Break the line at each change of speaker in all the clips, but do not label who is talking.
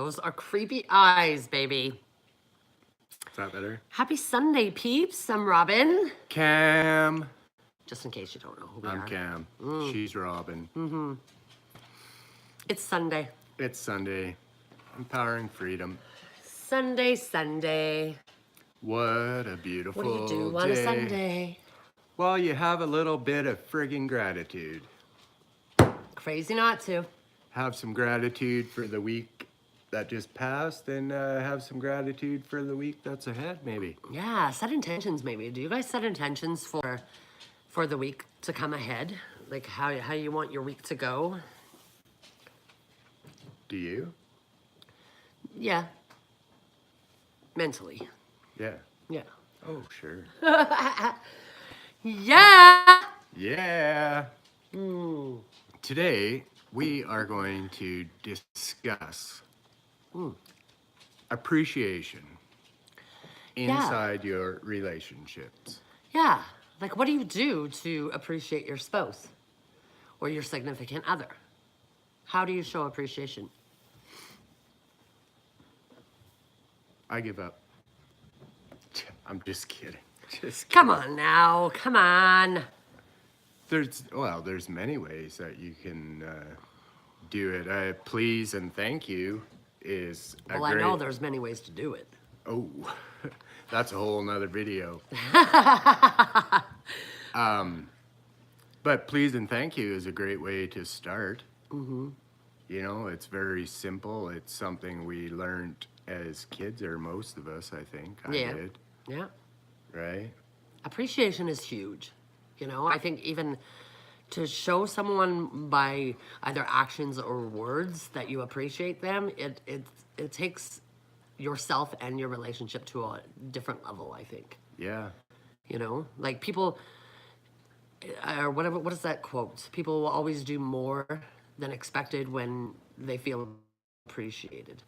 Those are creepy eyes, baby.
Is that better?
Happy Sunday, peeps. I'm Robin.
Cam.
Just in case you don't know who we
I'm
are.
Cam. She's Robin.
It's Sunday.
It's Sunday. Empowering freedom.
Sunday.
What a beautiful
What do you do
day.
on a Sunday?
Well, you have a little bit of friggin' gratitude.
Crazy not to.
Have some gratitude for the week that just passed, and have some gratitude for the week that's ahead, maybe.
Yeah, set intentions maybe. Do you guys set intentions for the week to come ahead? Like how you want your week to go?
Do you?
Yeah. Mentally.
Yeah.
Yeah.
Oh, sure.
Yeah.
Yeah. Today, we are going to discuss appreciation inside your relationships.
Yeah. Like what do you do to appreciate your spouse or your significant other? How do you show appreciation?
I give up. I'm just kidding. Just kidding.
Come on now. Come on.
There's many ways that you can do it. Please and thank you is a
Well,
great...
I know there's many ways to do it.
Oh, that's a whole nother video. But please and thank you is a great way to start. You know, it's very simple. It's something we learned as kids, or most of us, I think. I did.
Yeah.
Right?
Appreciation is huge. You know, I think even to show someone by either actions or words that you appreciate them, it takes yourself and your relationship to a different level, I think.
Yeah.
You know, like people, or whatever, what is that quote? People will always do more than expected when they feel appreciated.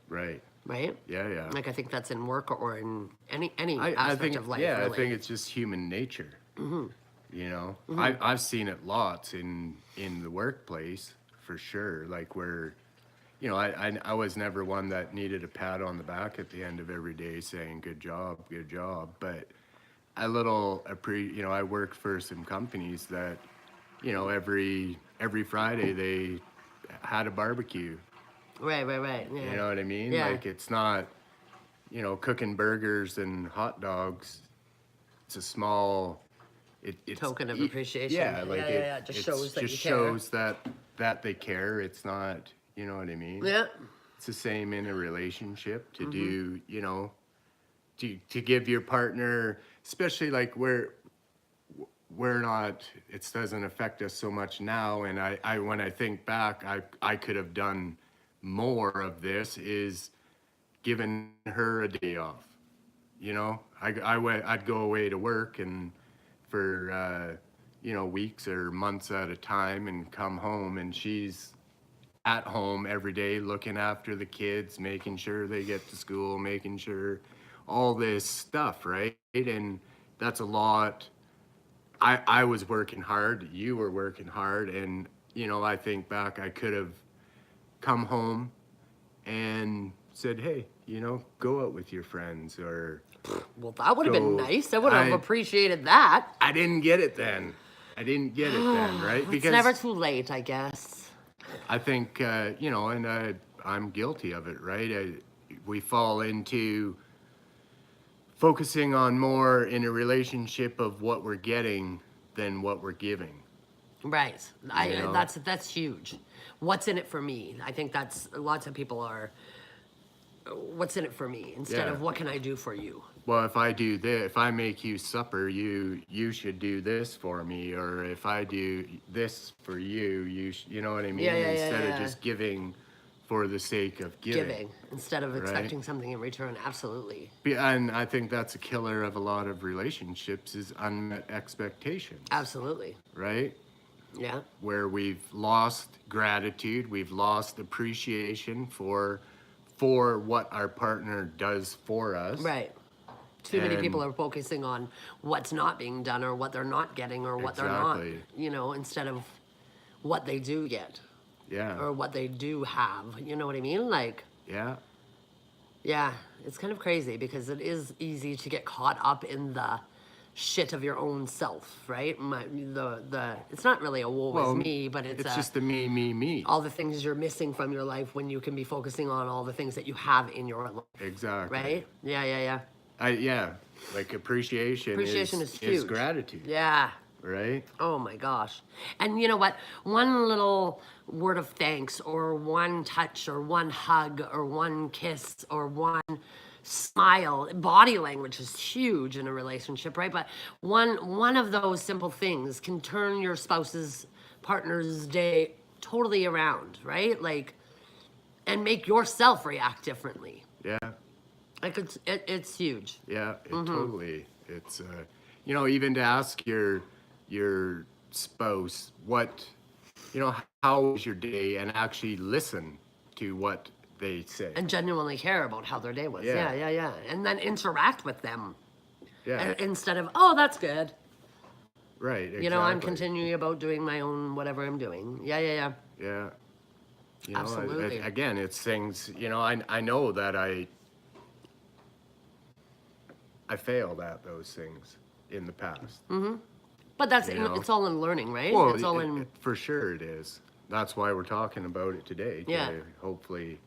Right.
Right?
Yeah.
Like I think that's in work or in any
I
aspect
think,
of life.
yeah,
really.
I think it's just human nature. You know, I've seen it lots in the workplace for sure. Like where, you know, I was never one that needed a pat on the back at the end of every day saying good job. But I I worked for some companies that, you know, every Friday they had a barbecue.
Right. Yeah.
You know what I mean?
Yeah.
Like it's not, you know, cooking burgers and hot dogs. It's a small it's
Token of appreciation.
Yeah, like
It just shows that you care.
shows that they care. It's not, you know what I mean?
Yeah.
It's the same in a relationship to do, you know, to give your partner, especially like we're not, it doesn't affect us so much now. And I when I think back, I could have done more of this, is giving her a day off. You know, I'd go away to work and for, you know, weeks or months at a time and come home, and she's at home every day looking after the kids, making sure they get to school, making sure all this stuff, right? And that's a lot. I was working hard, you were working hard, and, you know, I think back, I could have come home and said, hey, you know, go out with your friends, or...
Well, that would have been
go-
nice. I would have appreciated that.
I didn't get it then, right?
It's never too late, I guess.
I think, you know, and I'm guilty of it, right? We fall into focusing on more in a relationship of what we're getting than what we're giving.
Right.
You know?
That's huge. What's in it for me? I think that's lots of people are. What's in it for me instead of what can I do for you?
Well, if I do this, if I make you supper, you should do this for me, or if I do this for you, you know what I mean? Instead of just giving for the sake of giving.
Instead of expecting something in return. Absolutely.
And I think that's a killer of a lot of relationships, is unmet expectations.
Absolutely.
Right?
Yeah.
Where we've lost gratitude, we've lost appreciation for what our partner does for us.
Right. Too many people are focusing on what's not being done or what they're not getting or what they're not, you know, instead of what they do get.
Yeah.
Or what they do have. You know what I mean? Like,
Yeah.
Yeah, it's kind of crazy because it is easy to get caught up in the shit of your own self, right? It's not really a woe is
Well,
me, but it's
it's
a
just the me.
all the things you're missing from your life when you can be focusing on all the things that you have in your life,
Exactly.
right? Yeah.
Yeah. Like appreciation
Appreciation is huge.
gratitude,
Yeah.
right?
Oh my gosh. And you know what? One little word of thanks, or one touch, or one hug, or one kiss, or one smile. Body language is huge in a relationship, right? But one of those simple things can turn your spouse's partner's day totally around, right? Like, and make yourself react differently.
Yeah.
Like it's huge.
Yeah, totally. It's even to ask your spouse what, how was your day, and actually listen to what they say.
And genuinely care about how their day was.
Yeah.
Yeah. And then interact with them
Yeah,
instead of, oh, that's good.
right. Exactly.
You know, I'm continuing about doing my own whatever I'm doing. Yeah.
Yeah,
Absolutely.
again, it's things. I know that I failed at those things in the past.
But that's
You know.
it's all in learning, right?
Well,
It's all in
for sure it is. That's why we're talking about it today.
Yeah.
Hopefully,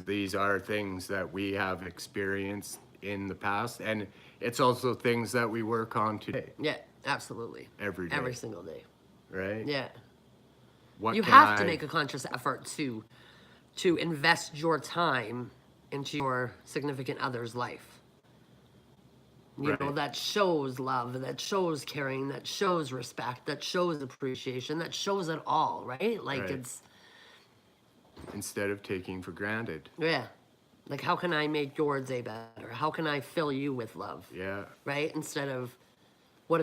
these are things that we have experienced in the past, and it's also things that we work on today,
yeah, absolutely.
every day,
Every single day.
right?
Yeah.
What
You
can
have to
I-
make a conscious effort to invest your time into your significant other's life. You know,
Right.
that shows love, that shows caring, that shows respect, that shows appreciation, that shows it all, right? Like
Right.
it's,
instead of taking for granted.
yeah. Like, how can I make your day better? How can I fill you with love?
Yeah.
Right? Instead of, what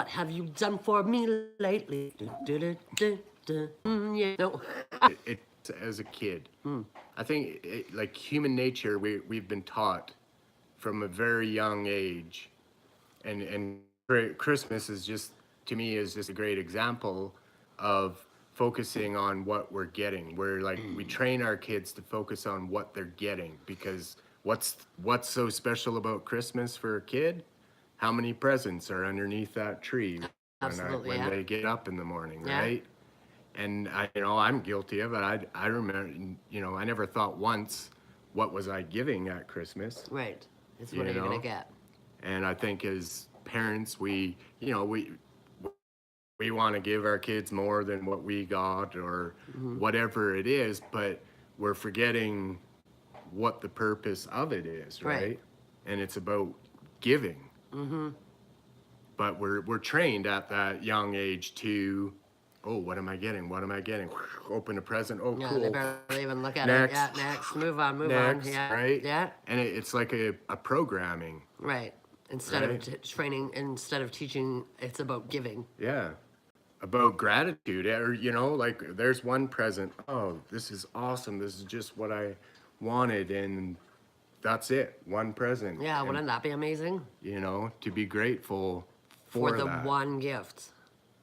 have you done for me lately? Yeah. No.
It's as a kid. I think like human nature, we've been taught from a very young age, and Christmas is just, to me, is just a great example of focusing on what we're getting. We're like, we train our kids to focus on what they're getting, because what's so special about Christmas for a kid? How many presents are underneath that tree
Absolutely,
when
yeah.
they get up in the morning,
Yeah.
right? And I'm guilty of it. I remember, I never thought once, what was I giving at Christmas?
Right. It's what
You
are you going
know?
to get?
And I think as parents, we want to give our kids more than what we got, or whatever it is, but we're forgetting what the purpose of it is, right?
Right.
And it's about giving. But we're trained at that young age to, oh, what am I getting? What am I getting? Open a present. Oh,
Yeah,
cool.
they barely even look at
Next.
it. Yeah, next. Move on.
Next,
Yeah.
right?
Yeah.
And it's like a programming.
Right. Instead
Right.
of training, instead of teaching, it's about giving.
Yeah. About gratitude. Or, like there's one present. Oh, this is awesome. This is just what I wanted. And that's it. One present.
Yeah,
And,
wouldn't that be amazing?
to be grateful
For
for
the
that.
one gift.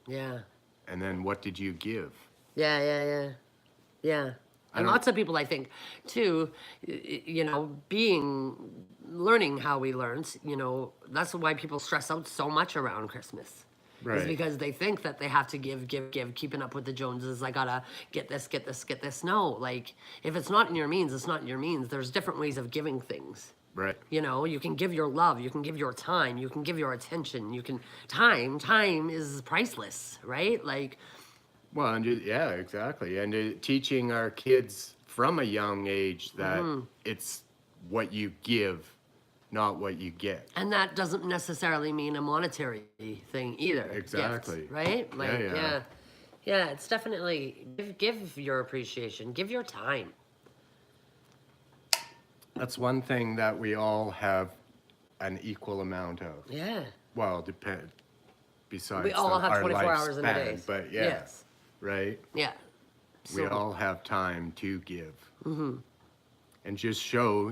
Yeah.
And then what did you give?
Yeah. And
don't-
lots of people, I think, too, learning how we learned, that's why people stress out so much around Christmas. Is
Right.
because they think that they have to give, keeping up with the Joneses. I gotta get this. No, like, if it's not in your means, it's not in your means. There's different ways of giving things.
Right.
You can give your love, you can give your time, you can give your attention, time is priceless, right? Like,
Well, and yeah, exactly. And teaching our kids from a young age that it's what you give, not what you get.
and that doesn't necessarily mean a monetary thing either.
Exactly.
Gifts, right? Like,
Yeah.
yeah, it's definitely give your appreciation, give your time.
That's one thing that we all have an equal amount of.
Yeah.
Well, besides
We all have
our
24 hours in a
lifespan,
day.
but yeah,
Yes.
right?
Yeah.
We
So,
all have time to give. And just show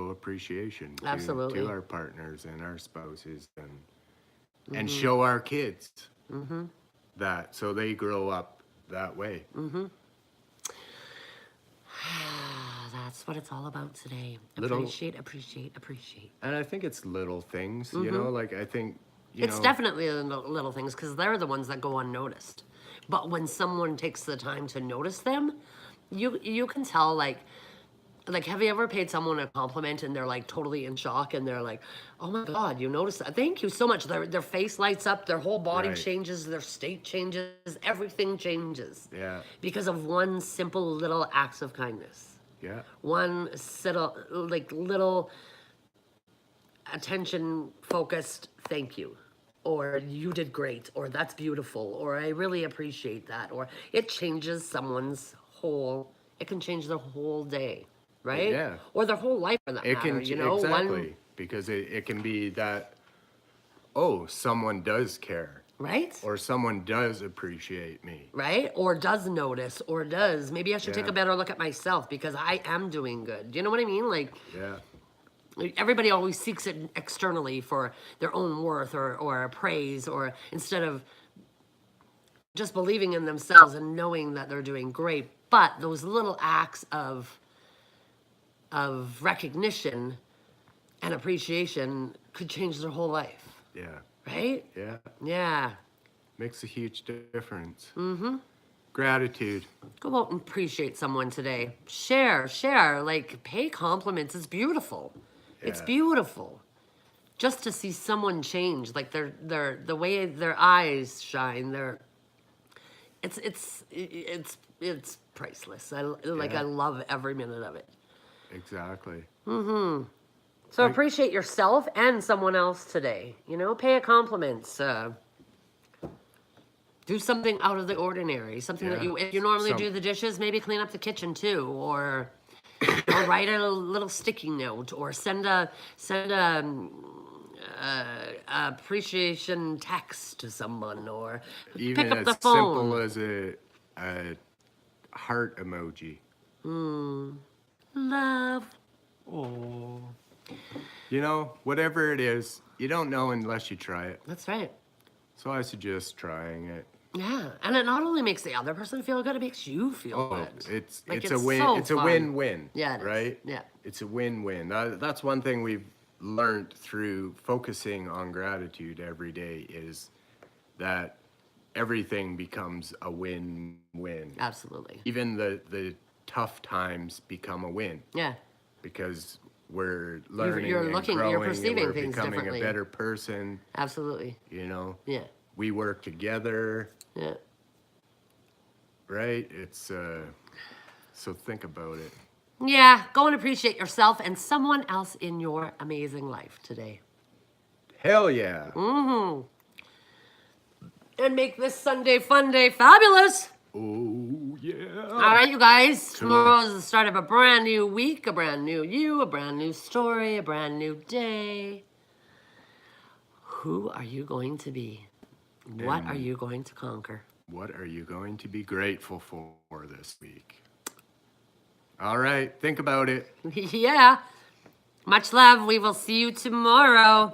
appreciation
Absolutely.
to our partners and our spouses, and show our kids that, so they grow up that way.
that's what it's all about today.
Little-
Appreciate.
And I think it's little things, you know, like I think, you
It's
know,
definitely the little things because they're the ones that go unnoticed. But when someone takes the time to notice them, you can tell like have you ever paid someone a compliment and they're like totally in shock and they're like, "Oh my God, you noticed that? Thank you so much." Their face lights up, their whole body
Right.
changes, their state changes, everything changes.
Yeah.
Because of one simple little acts of kindness.
yeah,
One little attention focused thank you, or you did great, or that's beautiful, or I really appreciate that, or it changes someone's whole, it can change their whole day, right?
Yeah.
Or their whole life for that
it
matter,
can,
you know?
exactly, because it can be that, oh, someone does care,
Right?
or someone does appreciate me.
Right? Or does notice, or does, maybe I should take
Yeah.
a better look at myself because I am doing good. Do you know what I mean? Like,
Yeah,
everybody always seeks it externally for their own worth or praise, or instead of just believing in themselves and knowing that they're doing great. But those little acts of recognition and appreciation could change their whole life,
yeah,
right?
yeah.
Yeah.
Makes a huge difference. Mm-hmm. Gratitude.
Go out and appreciate someone today. Share, like pay compliments. It's beautiful. It's
Yeah.
beautiful. Just to see someone change, like the way their eyes shine, it's priceless. I
Yeah.
love every minute of it.
Exactly.
So appreciate yourself and someone else today. You know, pay a compliment. Do something out of the ordinary. Something that
Yeah.
if you normally
Some-
do the dishes, maybe clean up the kitchen too, or write a little sticky note, or send a appreciation text to someone, or
Even
pick up
as
the phone.
simple as a heart emoji.
Love.
You know, whatever it is, you don't know unless you try it.
That's right.
So I suggest trying it.
Yeah, and it not only makes the other person feel good, it makes you feel
Oh,
good.
it's
Like,
it's a win.
so
It's a
fun.
win-win.
Yeah, it is.
right.
Yeah.
It's a win-win. That's one thing we've learned through focusing on gratitude every day is that everything becomes a win-win.
Absolutely.
Even the tough times become a win
Yeah.
because we're learning
you're
and
looking-
growing
you're perceiving
and we're
things
becoming
differently.
a better person.
Absolutely.
You know,
Yeah.
we work together,
Yeah.
right? It's so think about it.
Yeah. Go and appreciate yourself and someone else in your amazing life today.
Hell yeah.
And make this Sunday fun day fabulous.
Oh yeah.
All right, you guys. Tomorrow's the start of a brand new week, a brand new you, a brand new story, a brand new day. Who are you going to be? What are you going to conquer?
What are you going to be grateful for this week? All right, think about it.
Yeah. Much love. We will see you tomorrow.